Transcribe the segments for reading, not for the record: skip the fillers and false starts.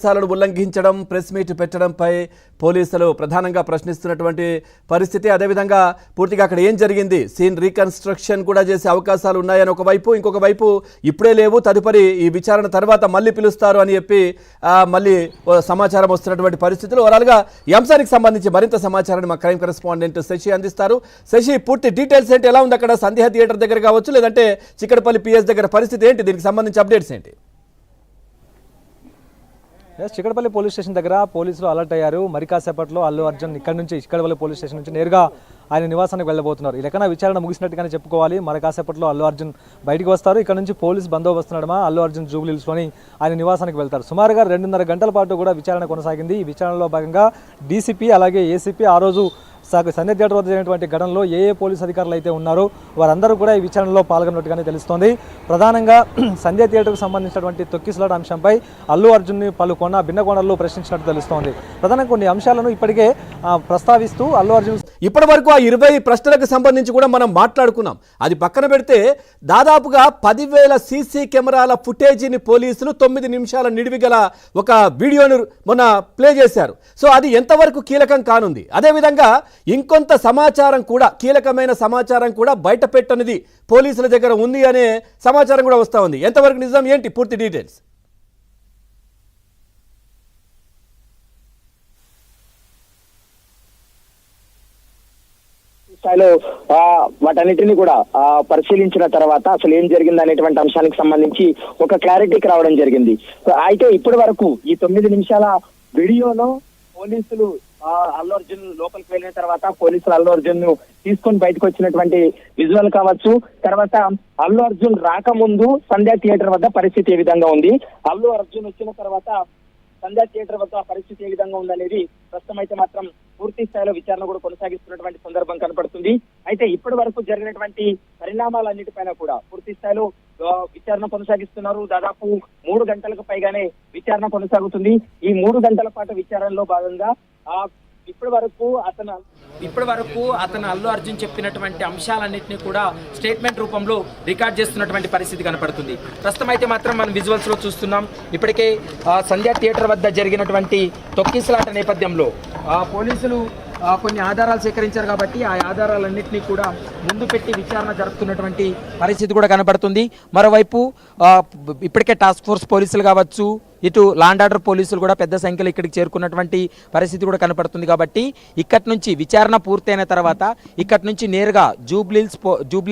ఆదేశాలను ఉల్లంఘించడం press meet పెట్టడంపై పోలీసులు ప్రధానంగా ప్రశ్నిస్తున్నటువంటి పరిస్థితి. అదేవిధంగా పూర్తిగా అక్కడ ఏం జరిగింది, సీన్ రీకన్స్ట్రక్షన్ కూడా చేసే అవకాశాలు ఉన్నాయని ఒకవైపు, ఇంకొక వైపు ఇప్పుడే లేవు, తదుపరి ఈ విచారణ తర్వాత మళ్ళీ పిలుస్తారు అని చెప్పి మళ్ళీ సమాచారం వస్తున్నటువంటి పరిస్థితులు. ఓవరాల్గా ఈ అంశానికి సంబంధించి మరింత సమాచారాన్ని మా క్రైమ్ కరెస్పాండెంట్ శశి అందిస్తారు. శశి, పూర్తి డీటెయిల్స్ ఏంటి, ఎలా ఉంది అక్కడ సంధ్యా థియేటర్ దగ్గర కావచ్చు, లేదంటే చిక్కడపల్లి పిఎస్ దగ్గర పరిస్థితి ఏంటి, దీనికి సంబంధించి అప్డేట్స్ ఏంటి? చిక్కడపల్లి పోలీస్ స్టేషన్ దగ్గర పోలీసులు అలర్ట్ అయ్యారు. మరి కాసేపట్లో అల్లు అర్జున్ ఇక్కడ నుంచి చిక్కడపల్లి పోలీస్ స్టేషన్ నుంచి నేరుగా ఆయన నివాసానికి వెళ్ళబోతున్నారు. ఈ లెక్కన విచారణ ముగిసినట్టుగానే చెప్పుకోవాలి. మరి కాసేపట్లో అల్లు అర్జున్ బయటకు వస్తారు. ఇక్కడ నుంచి పోలీస్ బందోబస్తు నడమ అల్లు అర్జున్ జూబ్లీ హిల్స్లోని ఆయన నివాసానికి వెళ్తారు. సుమారుగా 2.5 గంటల పాటు కూడా విచారణ కొనసాగింది. ఈ విచారణలో భాగంగా డీసీపీ అలాగే ఏసీపీ ఆ రోజు సంధ్యా థియేటర్ వద్ద జరిగినటువంటి ఘటనలో ఏ పోలీసు అధికారులు అయితే ఉన్నారో వారందరూ కూడా ఈ విచారణలో పాల్గొన్నట్టుగానే తెలుస్తోంది. ప్రధానంగా సంధ్యా థియేటర్కు సంబంధించినటువంటి తొక్కిసలాట అంశంపై అల్లు అర్జున్ని పలు భిన్న కోణాల్లో ప్రశ్నించినట్టు తెలుస్తోంది. ప్రధానంగా కొన్ని అంశాలను ఇప్పటికే ప్రస్తావిస్తూ అల్లు అర్జున్ ఇప్పటి వరకు ఆ 20 ప్రశ్నలకు సంబంధించి కూడా మనం మాట్లాడుకున్నాం. అది పక్కన పెడితే దాదాపుగా 10,000 సీసీ కెమెరాల ఫుటేజీని పోలీసులు 9 నిమిషాల నిడివిగల ఒక వీడియోను మొన్న ప్లే చేశారు. సో అది ఎంతవరకు కీలకం కానుంది. అదేవిధంగా ఇంకొంత సమాచారం కూడా, కీలకమైన సమాచారం కూడా బయట పెట్టనిది పోలీసుల దగ్గర ఉంది అనే సమాచారం కూడా వస్తూ ఉంది. ఎంతవరకు నిజం, ఏంటి పూర్తి డీటెయిల్స్? స్థాయిలో వాటన్నిటిని కూడా పరిశీలించిన తర్వాత అసలు ఏం జరిగింది అనేటువంటి అంశానికి సంబంధించి ఒక క్లారిటీకి రావడం జరిగింది. అయితే ఇప్పటి వరకు ఈ 9 నిమిషాల వీడియోలో పోలీసులు అల్లు అర్జున్ లోపలికి వెళ్ళిన తర్వాత పోలీసులు అల్లు అర్జున్ ను తీసుకొని బయటకు వచ్చినటువంటి విజువల్ కావచ్చు, తర్వాత అల్లు అర్జున్ రాకముందు సంధ్యా థియేటర్ వద్ద పరిస్థితి ఏ విధంగా ఉంది, అల్లు అర్జున్ వచ్చిన తర్వాత సంధ్యా థియేటర్ వద్ద పరిస్థితి ఏ విధంగా ఉందనేది ప్రస్తుతం అయితే మాత్రం పూర్తి స్థాయిలో విచారణ కూడా కొనసాగిస్తున్నటువంటి సందర్భం కనపడుతుంది. అయితే ఇప్పటి వరకు జరిగినటువంటి పరిణామాలన్నిటిపైన కూడా పూర్తి స్థాయిలో విచారణ కొనసాగిస్తున్నారు. దాదాపు 3 గంటలకు పైగానే విచారణ కొనసాగుతుంది. ఈ 3 గంటల పాటు విచారణలో భాగంగా ఇప్పటి వరకు అతను అల్లు అర్జున్ చెప్పినటువంటి అంశాలన్నింటినీ కూడా స్టేట్మెంట్ రూపంలో రికార్డ్ చేస్తున్నటువంటి పరిస్థితి కనపడుతుంది. ప్రస్తుతం అయితే మాత్రం మనం విజువల్స్ లో చూస్తున్నాం. ఇప్పటికే సంధ్యా థియేటర్ వద్ద జరిగినటువంటి తొక్కిసలాట నేపథ్యంలో పోలీసులు కొన్ని ఆధారాలు సేకరించారు కాబట్టి ఆ ఆధారాలన్నింటినీ కూడా ముందు పెట్టి విచారణ జరుపుతున్నటువంటి పరిస్థితి కూడా కనపడుతుంది. మరోవైపు ఇప్పటికే టాస్క్ ఫోర్స్ పోలీసులు కావచ్చు, ఇటు లాండ్ ఆర్డర్ పోలీసులు కూడా పెద్ద సంఖ్యలో ఇక్కడికి చేరుకున్నటువంటి పరిస్థితి కూడా కనపడుతుంది. కాబట్టి ఇక్కడి నుంచి విచారణ పూర్తయిన తర్వాత ఇక్కడి నుంచి నేరుగా జూబ్లీ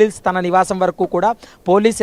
హిల్స్ తన నివాసం వరకు కూడా పోలీసు